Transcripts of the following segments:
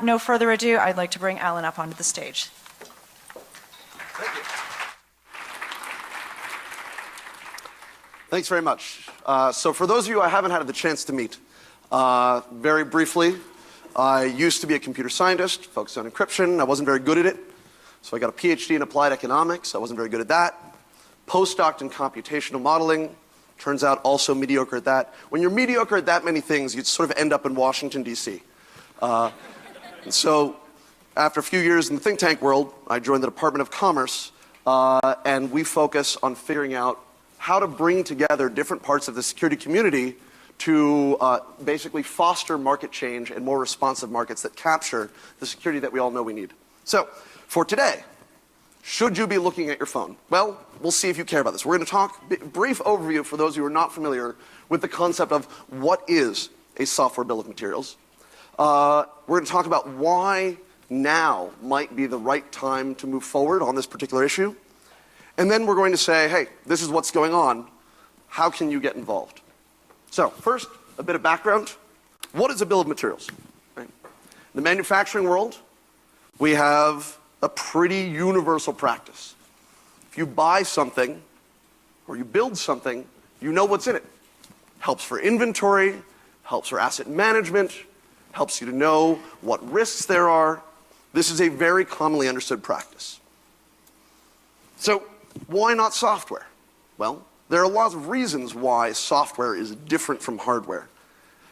no further ado, I'd like to bring Allan up onto the stage. Thank you. Thanks very much. So for those of you I haven't had the chance to meet, very briefly, I used to be a computer scientist, focused on encryption. I wasn't very good at it, so I got a PhD in applied economics. I wasn't very good at that. Postdoc in computational modeling. Turns out also mediocre at that. When you're mediocre at that many things, you sort of end up in Washington, D.C. So after a few years in the think tank world, I joined the Department of Commerce, and we focus on figuring out how to bring together different parts of the security community to basically foster market change and more responsive markets that capture the security that we all know we need. So for today, should you be looking at your phone? Well, we'll see if you care about this. We're going to talk, brief overview for those who are not familiar with the concept of what is a software bill of materials. We're going to talk about why now might be the right time to move forward on this particular issue. And then we're going to say, hey, this is what's going on. How can you get involved? So first, a bit of background. What is a bill of materials? Right? In the manufacturing world, we have a pretty universal practice. If you buy something or you build something, you know what's in it. Helps for inventory, helps for asset management, helps you to know what risks there are. This is a very commonly understood practice. So why not software? Well, there are lots of reasons why software is different from hardware.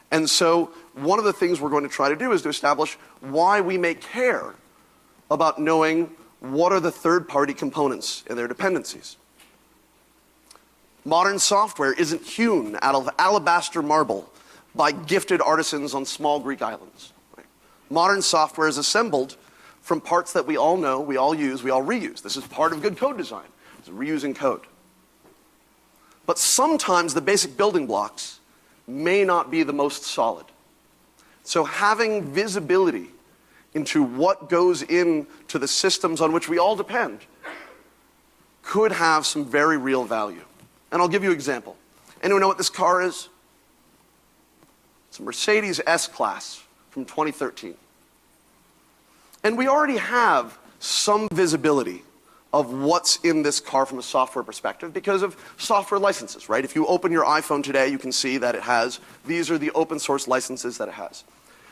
And so one of the things we're going to try to do is to establish why we may care about knowing what are the third-party components and their dependencies. Modern software isn't hewn out of alabaster marble by gifted artisans on small Greek islands. Right? Modern software is assembled from parts that we all know, we all use, we all reuse. This is part of good code design, it's reusing code. But sometimes the basic building blocks may not be the most solid. So having visibility into what goes into the systems on which we all depend could have some very real value. And I'll give you an example. Anyone know what this car is? It's a Mercedes S-Class from 2013. And we already have some visibility of what's in this car from a software perspective because of software licenses, right? If you open your iPhone today, you can see that it has, these are the open source licenses that it has.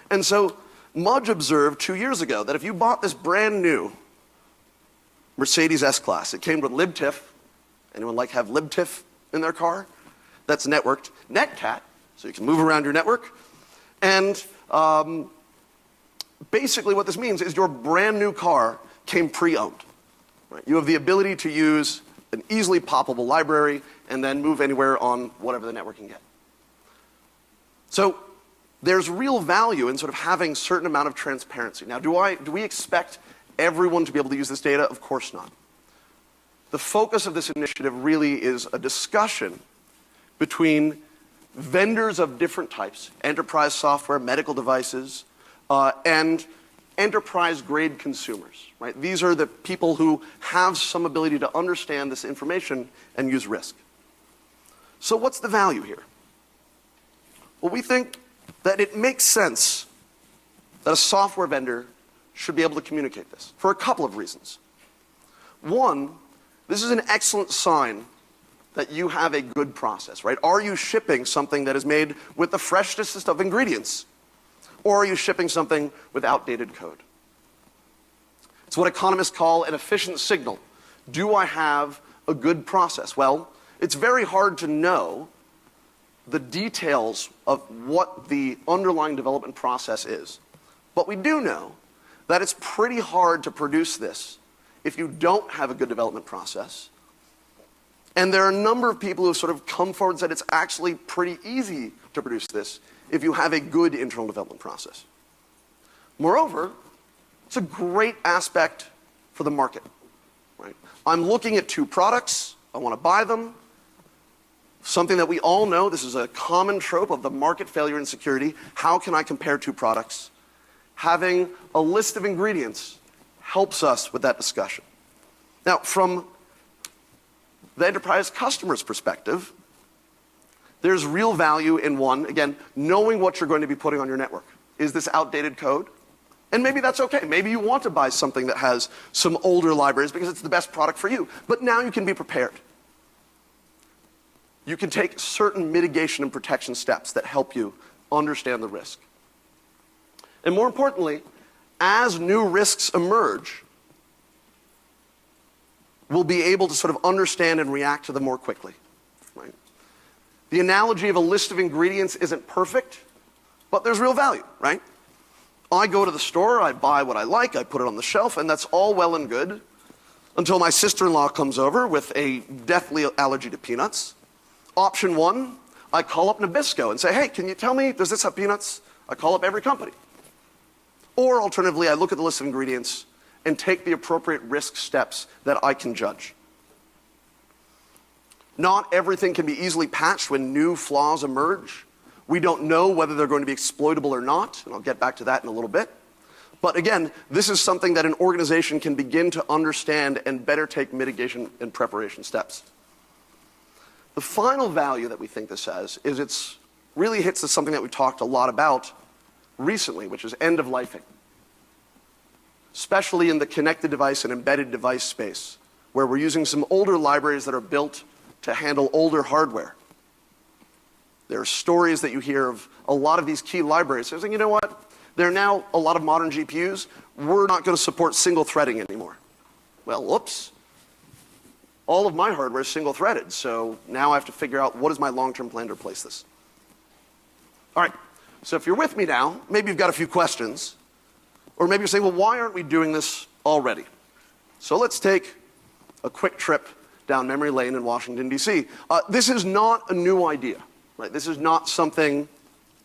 And so Mudge observed 2 years ago that if you bought this brand new Mercedes S-Class, it came with libtiff. Anyone like have libtiff in their car? That's networked. Netcat, so you can move around your network. And basically what this means is your brand new car came pre-owned. Right? You have the ability to use an easily poppable library and then move anywhere on whatever the network can get. So there's real value in sort of having a certain amount of transparency. Now, do we expect everyone to be able to use this data? Of course not. The focus of this initiative really is a discussion between vendors of different types, enterprise software, medical devices, and enterprise-grade consumers. Right? These are the people who have some ability to understand this information and use risk. So what's the value here? Well, we think that it makes sense that a software vendor should be able to communicate this for a couple of reasons. One, this is an excellent sign that you have a good process, right? Are you shipping something that is made with the freshest of ingredients? Or are you shipping something with outdated code? It's what economists call an efficient signal. Do I have a good process? Well, it's very hard to know the details of what the underlying development process is. But we do know that it's pretty hard to produce this if you don't have a good development process. And there are a number of people who have sort of come forward and said it's actually pretty easy to produce this if you have a good internal development process. Moreover, it's a great aspect for the market. Right? I'm looking at two products, I want to buy them. Something that we all know, this is a common trope of the market failure in security. How can I compare two products? Having a list of ingredients helps us with that discussion. Now, from the enterprise customer's perspective, there's real value in one, again, knowing what you're going to be putting on your network. Is this outdated code? And maybe that's okay. Maybe you want to buy something that has some older libraries because it's the best product for you. But now you can be prepared. You can take certain mitigation and protection steps that help you understand the risk. And more importantly, as new risks emerge, we'll be able to sort of understand and react to them more quickly. Right? The analogy of a list of ingredients isn't perfect, but there's real value, right? I go to the store, I buy what I like, I put it on the shelf, and that's all well and good until my sister-in-law comes over with a deathly allergy to peanuts. Option one, I call up Nabisco and say, hey, can you tell me, does this have peanuts? I call up every company. Or alternatively, I look at the list of ingredients and take the appropriate risk steps that I can judge. Not everything can be easily patched when new flaws emerge. We don't know whether they're going to be exploitable or not, and I'll get back to that in a little bit. But again, this is something that an organization can begin to understand and better take mitigation and preparation steps. The final value that we think this has is it really hits at something that we talked a lot about recently, which is end-of-lifing. Especially in the connected device and embedded device space, where we're using some older libraries that are built to handle older hardware. There are stories that you hear of a lot of these key libraries saying, you know what, there are now a lot of modern GPUs, we're not going to support single threading anymore. Well, whoops. All of my hardware is single threaded, so now I have to figure out what is my long-term plan to replace this. All right, so if you're with me now, maybe you've got a few questions, or maybe you're saying, well, why aren't we doing this already? So let's take a quick trip down memory lane in Washington, D.C. This is not a new idea. Right? This is not something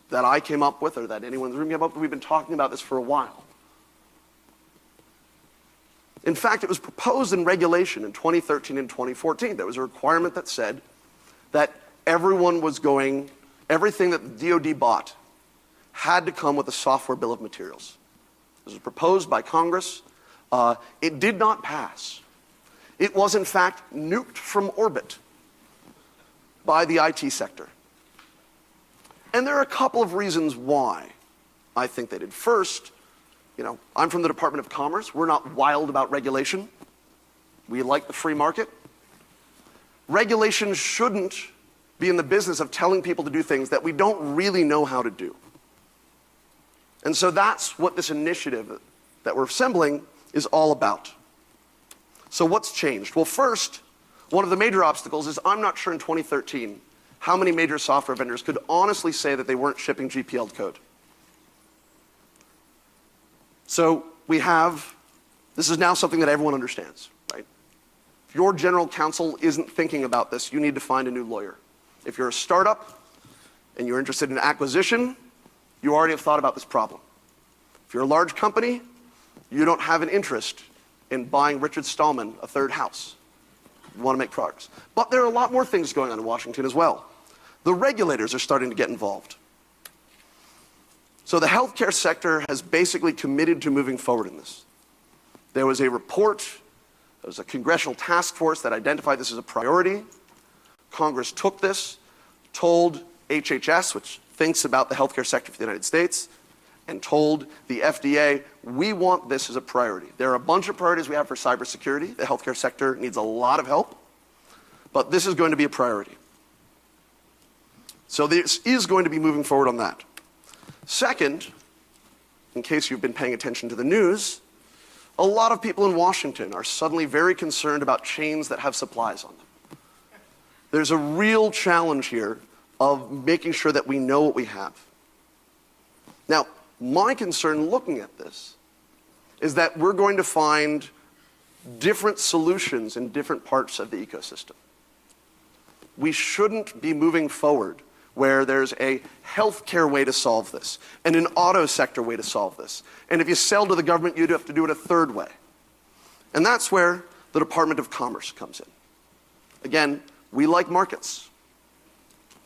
that I came up with or that anyone in the room came up with. We've been talking about this for a while. In fact, it was proposed in regulation in 2013 and 2014. There was a requirement that said that everything that the DoD bought had to come with a software bill of materials. This was proposed by Congress. It did not pass. It was, in fact, nuked from orbit by the IT sector. And there are a couple of reasons why I think they did. First, I'm from the Department of Commerce. We're not wild about regulation. We like the free market. Regulation shouldn't be in the business of telling people to do things that we don't really know how to do. And so that's what this initiative that we're assembling is all about. So what's changed? Well, first, one of the major obstacles is I'm not sure in 2013 how many major software vendors could honestly say that they weren't shipping GPL code. So this is now something that everyone understands, right? If your general counsel isn't thinking about this, you need to find a new lawyer. If you're a startup and you're interested in acquisition, you already have thought about this problem. If you're a large company, you don't have an interest in buying Richard Stallman a third house. You want to make progress. But there are a lot more things going on in Washington as well. The regulators are starting to get involved. So the healthcare sector has basically committed to moving forward in this. There was a report, there was a congressional task force that identified this as a priority. Congress took this, told HHS, which thinks about the healthcare sector for the United States, and told the FDA, we want this as a priority. There are a bunch of priorities we have for cybersecurity. The healthcare sector needs a lot of help, but this is going to be a priority. So this is going to be moving forward on that. Second, in case you've been paying attention to the news, a lot of people in Washington are suddenly very concerned about chains that have supplies on them. There's a real challenge here of making sure that we know what we have. Now, my concern looking at this is that we're going to find different solutions in different parts of the ecosystem. We shouldn't be moving forward where there's a healthcare way to solve this, and an auto sector way to solve this. And if you sell to the government, you'd have to do it a third way. And that's where the Department of Commerce comes in. Again, we like markets.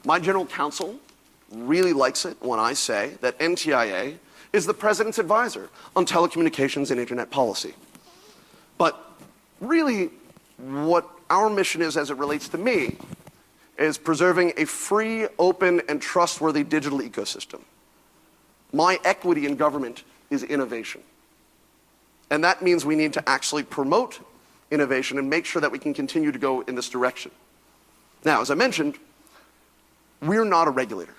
My general counsel really likes it when I say that NTIA is the president's advisor on telecommunications and internet policy. But really, what our mission is as it relates to me is preserving a free, open, and trustworthy digital ecosystem. My equity in government is innovation. And that means we need to actually promote innovation and make sure that we can continue to go in this direction. Now, as I mentioned, we're not a regulator.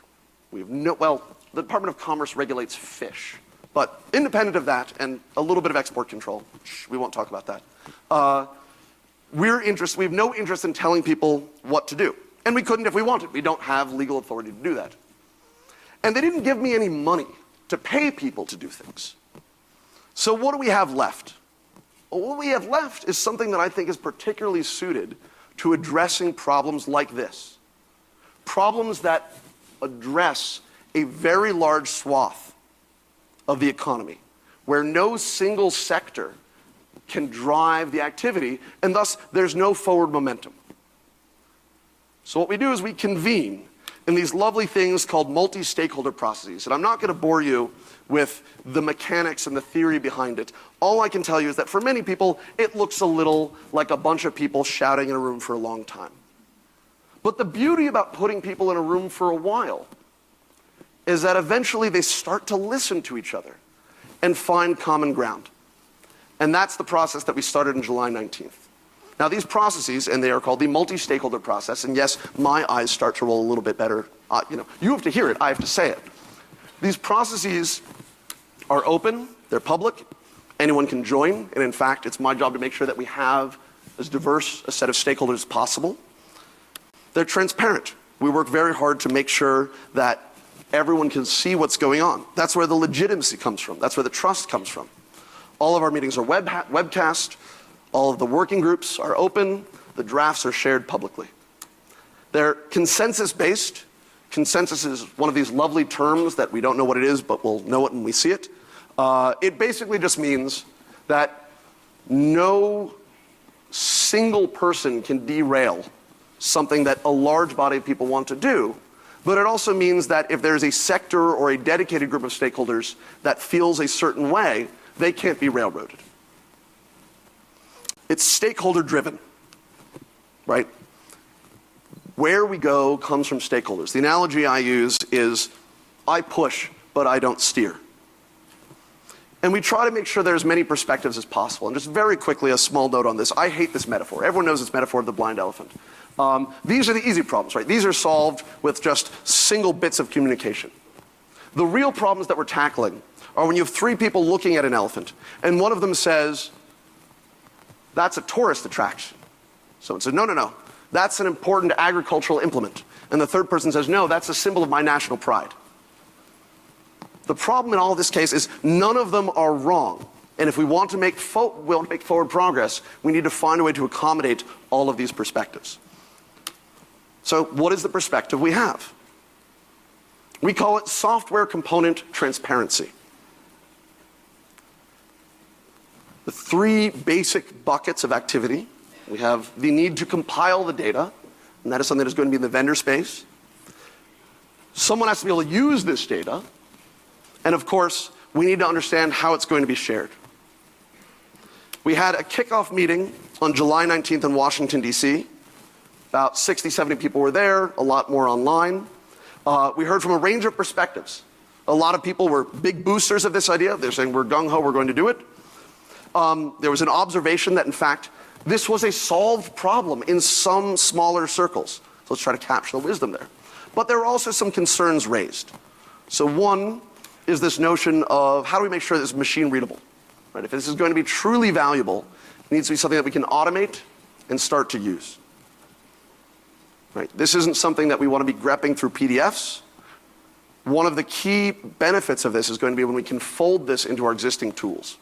We have well, the Department of Commerce regulates fish. But independent of that, and a little bit of export control, we won't talk about that, we have no interest in telling people what to do. And we couldn't if we wanted. We don't have legal authority to do that. And they didn't give me any money to pay people to do things. So what do we have left? Well, what we have left is something that I think is particularly suited to addressing problems like this. Problems that address a very large swath of the economy, where no single sector can drive the activity, and thus there's no forward momentum. So what we do is we convene in these lovely things called multi-stakeholder processes. And I'm not going to bore you with the mechanics and the theory behind it. All I can tell you is that for many people, it looks a little like a bunch of people shouting in a room for a long time. But the beauty about putting people in a room for a while is that eventually they start to listen to each other and find common ground. And that's the process that we started on July 19th. Now these processes, and they are called the multi-stakeholder process, and yes, my eyes start to roll a little bit better. You have to hear it, I have to say it. These processes are open, they're public, anyone can join, and in fact, it's my job to make sure that we have as diverse a set of stakeholders as possible. They're transparent. We work very hard to make sure that everyone can see what's going on. That's where the legitimacy comes from. That's where the trust comes from. All of our meetings are webcast. All of the working groups are open. The drafts are shared publicly. They're consensus-based. Consensus is one of these lovely terms that we don't know what it is, but we'll know it when we see it. It basically just means that no single person can derail something that a large body of people want to do. But it also means that if there's a sector or a dedicated group of stakeholders that feels a certain way, they can't be railroaded. It's stakeholder driven, right? Where we go comes from stakeholders. The analogy I use is I push, but I don't steer. And we try to make sure there's as many perspectives as possible. And just very quickly, a small note on this. I hate this metaphor. Everyone knows this metaphor of the blind elephant. These are the easy problems, right? These are solved with just single bits of communication. The real problems that we're tackling are when you have three people looking at an elephant, and one of them says, that's a tourist attraction. Someone says, no, no, no, that's an important agricultural implement. And the third person says, no, that's a symbol of my national pride. The problem in all of this case is none of them are wrong. And if we want to make forward progress, we need to find a way to accommodate all of these perspectives. So what is the perspective we have? We call it software component transparency. The three basic buckets of activity. We have the need to compile the data, and that is something that's going to be in the vendor space. Someone has to be able to use this data, and of course, we need to understand how it's going to be shared. We had a kickoff meeting on July 19th in Washington, D.C. About 60, 70 people were there, a lot more online. We heard from a range of perspectives. A lot of people were big boosters of this idea. They're saying, we're gung-ho, we're going to do it. There was an observation that, in fact, this was a solved problem in some smaller circles. So let's try to capture the wisdom there. But there were also some concerns raised. So one is this notion of how do we make sure this is machine readable? Right? If this is going to be truly valuable, it needs to be something that we can automate and start to use. Right? This isn't something that we want to be grepping through PDFs. One of the key benefits of this is going to be when we can fold this into our existing tools.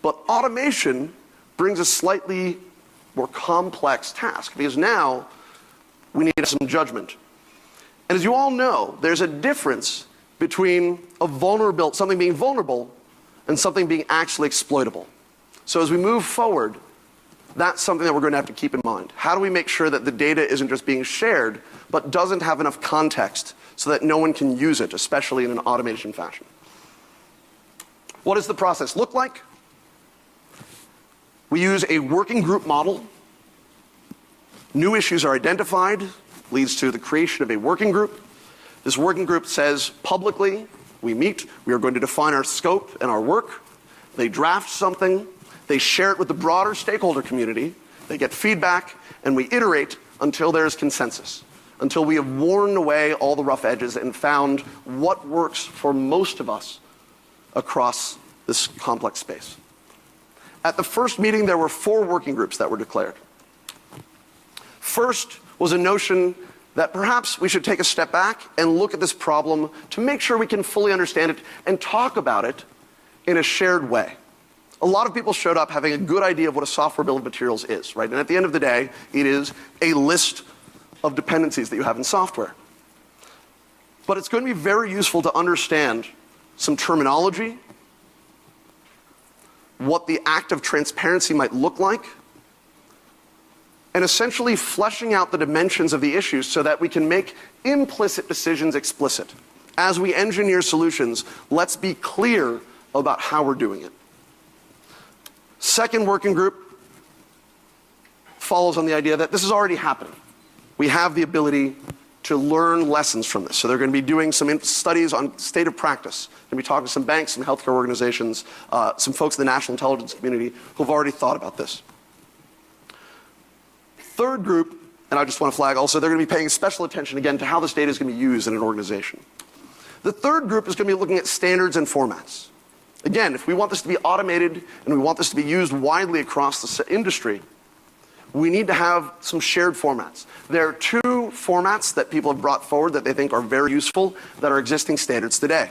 But automation brings a slightly more complex task, because now we need some judgment. And as you all know, there's a difference between something being vulnerable and something being actually exploitable. So as we move forward, that's something that we're going to have to keep in mind. How do we make sure that the data isn't just being shared, but doesn't have enough context so that no one can use it, especially in an automation fashion? What does the process look like? We use a working group model. New issues are identified, leads to the creation of a working group. This working group says publicly, we meet, we are going to define our scope and our work. They draft something, they share it with the broader stakeholder community, they get feedback, and we iterate until there's consensus, until we have worn away all the rough edges and found what works for most of us across this complex space. At the first meeting, there were 4 working groups that were declared. First was a notion that perhaps we should take a step back and look at this problem to make sure we can fully understand it and talk about it in a shared way. A lot of people showed up having a good idea of what a software bill of materials is, right? And at the end of the day, it is a list of dependencies that you have in software. But it's going to be very useful to understand some terminology, what the act of transparency might look like, and essentially fleshing out the dimensions of the issues so that we can make implicit decisions explicit. As we engineer solutions, let's be clear about how we're doing it. Second working group follows on the idea that this is already happening. We have the ability to learn lessons from this. So they're going to be doing some studies on state of practice. They're going to be talking to some banks, some healthcare organizations, some folks in the national intelligence community who have already thought about this. Third group, and I just want to flag also, they're going to be paying special attention again to how this data is going to be used in an organization. The third group is going to be looking at standards and formats. Again, if we want this to be automated and we want this to be used widely across the industry, we need to have some shared formats. There are 2 formats that people have brought forward that they think are very useful that are existing standards today.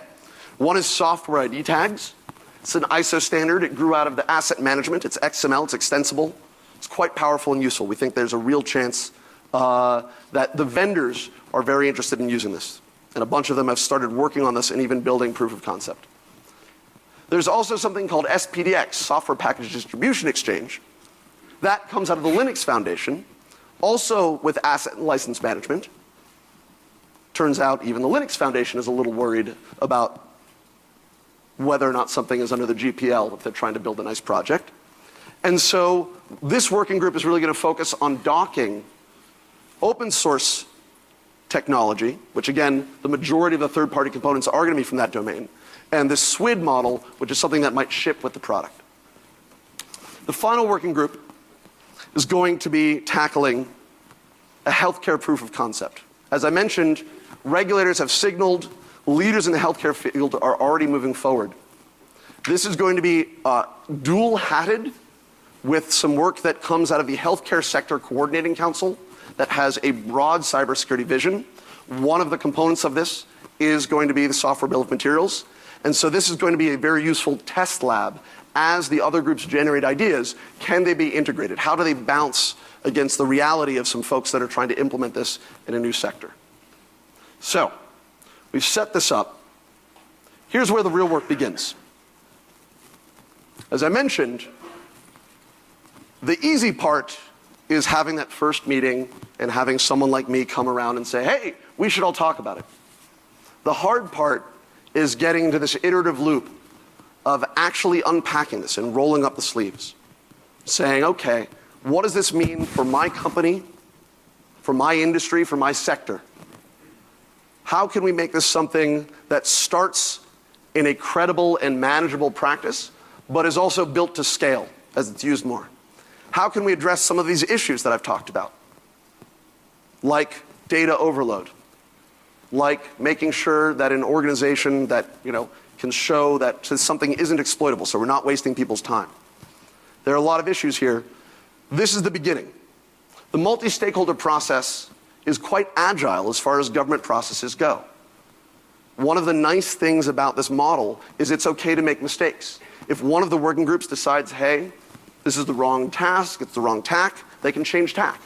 One is software ID tags. It's an ISO standard. It grew out of the asset management. It's XML. It's extensible. It's quite powerful and useful. We think there's a real chance that the vendors are very interested in using this. And a bunch of them have started working on this and even building proof of concept. There's also something called SPDX, Software Package Distribution Exchange. That comes out of the Linux Foundation, also with asset and license management. Turns out even the Linux Foundation is a little worried about whether or not something is under the GPL if they're trying to build a nice project. And so this working group is really going to focus on docking open source technology, which again, the majority of the third-party components are going to be from that domain, and this SWID model, which is something that might ship with the product. The final working group is going to be tackling a healthcare proof of concept. As I mentioned, regulators have signaled, leaders in the healthcare field are already moving forward. This is going to be dual-hatted with some work that comes out of the Healthcare Sector Coordinating Council that has a broad cybersecurity vision. One of the components of this is going to be the software bill of materials. And so this is going to be a very useful test lab as the other groups generate ideas. Can they be integrated? How do they bounce against the reality of some folks that are trying to implement this in a new sector? So we've set this up. Here's where the real work begins. As I mentioned, the easy part is having that first meeting and having someone like me come around and say, hey, we should all talk about it. The hard part is getting to this iterative loop of actually unpacking this and rolling up the sleeves, saying, okay, what does this mean for my company, for my industry, for my sector? How can we make this something that starts in a credible and manageable practice, but is also built to scale as it's used more? How can we address some of these issues that I've talked about, like data overload, like making sure that an organization that can show that something isn't exploitable, so we're not wasting people's time. There are a lot of issues here. This is the beginning. The multi-stakeholder process is quite agile as far as government processes go. One of the nice things about this model is it's okay to make mistakes. If one of the working groups decides, hey, this is the wrong task, it's the wrong tack, they can change tack.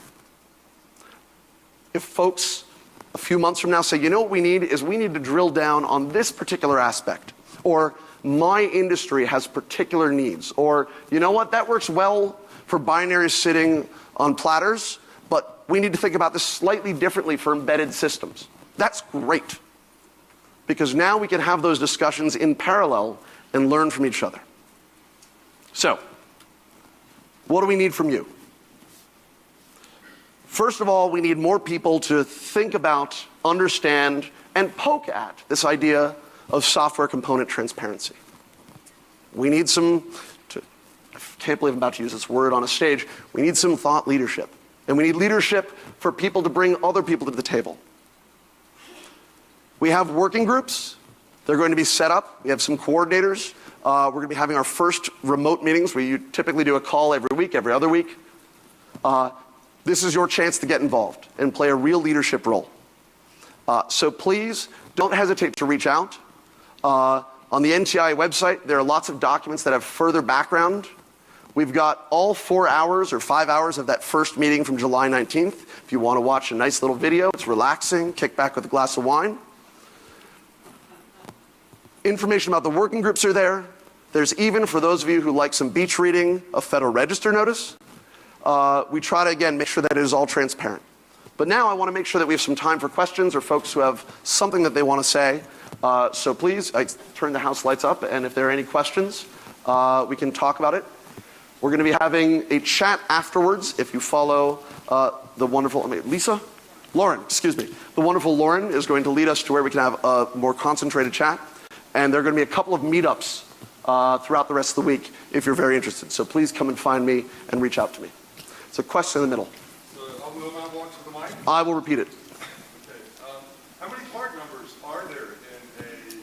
If folks a few months from now say, you know what we need is we need to drill down on this particular aspect, or my industry has particular needs, or you know what, that works well for binaries sitting on platters, but we need to think about this slightly differently for embedded systems. That's great, because now we can have those discussions in parallel and learn from each other. So, what do we need from you? First of all, we need more people to think about, understand, and poke at this idea of software component transparency. we need I can't believe I'm about to use this word on a stage, we need some thought leadership. And we need leadership for people to bring other people to the table. We have working groups. They're going to be set up. We have some coordinators. We're going to be having our first remote meetings where you typically do a call every week, every other week. This is your chance to get involved and play a real leadership role. So please don't hesitate to reach out. On the NTI website, there are lots of documents that have further background. We've got all 4 hours or 5 hours of that first meeting from July 19th. If you want to watch a nice little video, it's relaxing, kick back with a glass of wine. Information about the working groups are there. There's even, for those of you who like some beach reading, a Federal Register notice. We try to, again, make sure that it is all transparent. But now I want to make sure that we have some time for questions or folks who have something that they want to say. So please, I turn the house lights up, and if there are any questions, we can talk about it. We're going to be having a chat afterwards. If you follow the wonderful, Lauren, excuse me. The wonderful Lauren is going to lead us to where we can have a more concentrated chat. And there are going to be a couple of meetups throughout the rest of the week if you're very interested. So please come and find me and reach out to me. It's a question in the middle. So I will now walk to the mic. I will repeat it. Okay. How many part numbers are there in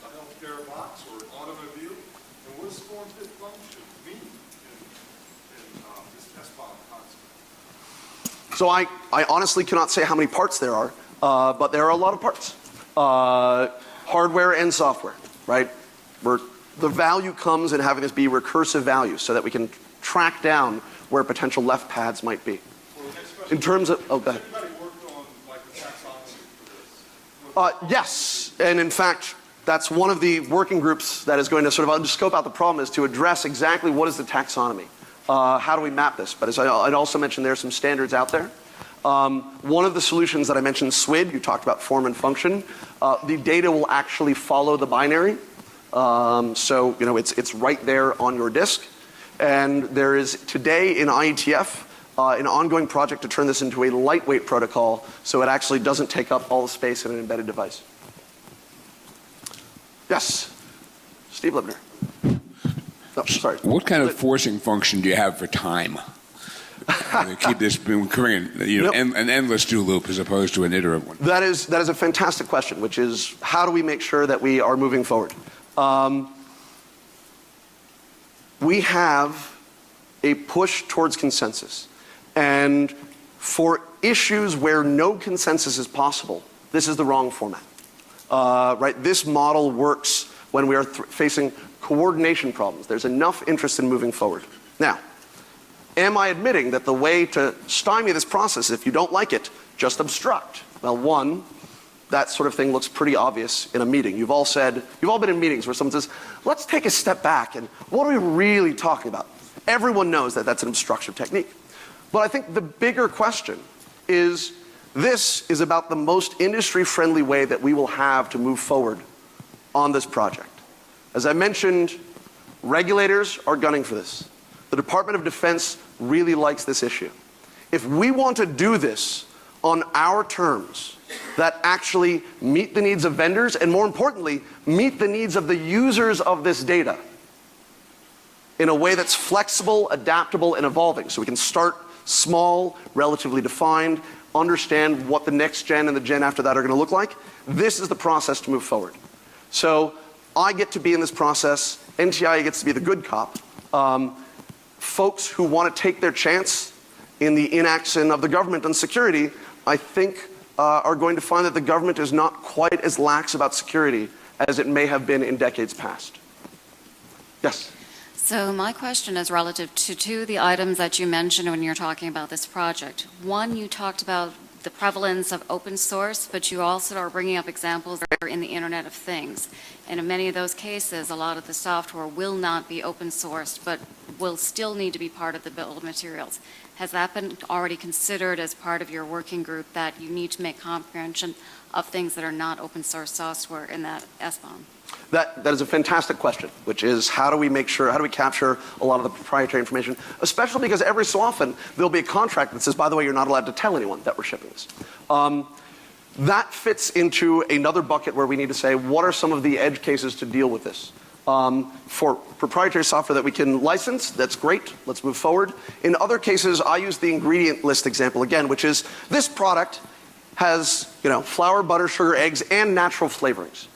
a healthcare box or an automobile? And what does form fit function mean in this SBOM concept? So I honestly cannot say how many parts there are, but there are a lot of parts. Hardware and software, right? The value comes in having this be recursive value so that we can track down where potential left paths might be. In terms of, oh, go ahead. Has anybody worked on like the taxonomy for this? Yes, and in fact, that's one of the working groups that is going to sort of scope out the problem, is to address exactly what is the taxonomy. How do we map this? But as I'd also mentioned, there are some standards out there. One of the solutions that I mentioned, SWID, you talked about form and function. The data will actually follow the binary. So, it's right there on your disk. And there is today in IETF an ongoing project to turn this into a lightweight protocol so it actually doesn't take up all the space in an embedded device. Yes, Steve Libner. Oh, sorry. What kind of forcing function do you have for time? Keep this recurring, an endless do loop as opposed to an iterative one. That is a fantastic question, which is how do we make sure that we are moving forward? We have a push towards consensus. And for issues where no consensus is possible, this is the wrong format. Right? This model works when we are facing coordination problems. There's enough interest in moving forward. Now, am I admitting that the way to stymie this process, if you don't like it, just obstruct? Well, one, that sort of thing looks pretty obvious in a meeting. You've all been in meetings where someone says, let's take a step back and what are we really talking about? Everyone knows that that's an obstructive technique. But I think the bigger question is, this is about the most industry-friendly way that we will have to move forward on this project. As I mentioned, regulators are gunning for this. The Department of Defense really likes this issue. If we want to do this on our terms that actually meet the needs of vendors and, more importantly, meet the needs of the users of this data in a way that's flexible, adaptable, and evolving, so we can start small, relatively defined, understand what the next gen and the gen after that are going to look like, this is the process to move forward. So I get to be in this process, NTI gets to be the good cop. Folks who want to take their chance in the inaction of the government on security, I think are going to find that the government is not quite as lax about security as it may have been in decades past. Yes? So my question is relative to two of the items that you mentioned when you're talking about this project. One, you talked about the prevalence of open source, but you also are bringing up examples that are in the Internet of Things. And in many of those cases, a lot of the software will not be open sourced, but will still need to be part of the bill of materials. Has that been already considered as part of your working group, that you need to make comprehension of things that are not open source software in that SBOM? That is a fantastic question, which is how do we capture a lot of the proprietary information, especially because every so often there'll be a contract that says, by the way, you're not allowed to tell anyone that we're shipping this. That fits into another bucket where we need to say, what are some of the edge cases to deal with this? For proprietary software that we can license, that's great. Let's move forward. In other cases, I use the ingredient list example again, which is this product has, flour, butter, sugar, eggs, and natural flavorings.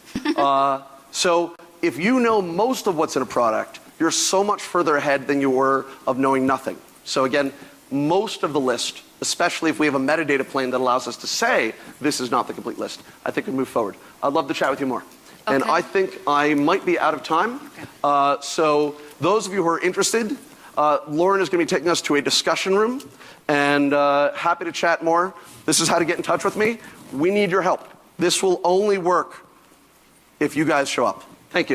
So if you know most of what's in a product, you're so much further ahead than you were of knowing nothing. So again, most of the list, especially if we have a metadata plane that allows us to say this is not the complete list, I think we move forward. I'd love to chat with you more. Okay. And I think I might be out of time. Okay. So those of you who are interested, Lauren is going to be taking us to a discussion room, and happy to chat more. This is how to get in touch with me. We need your help. This will only work if you guys show up. Thank you.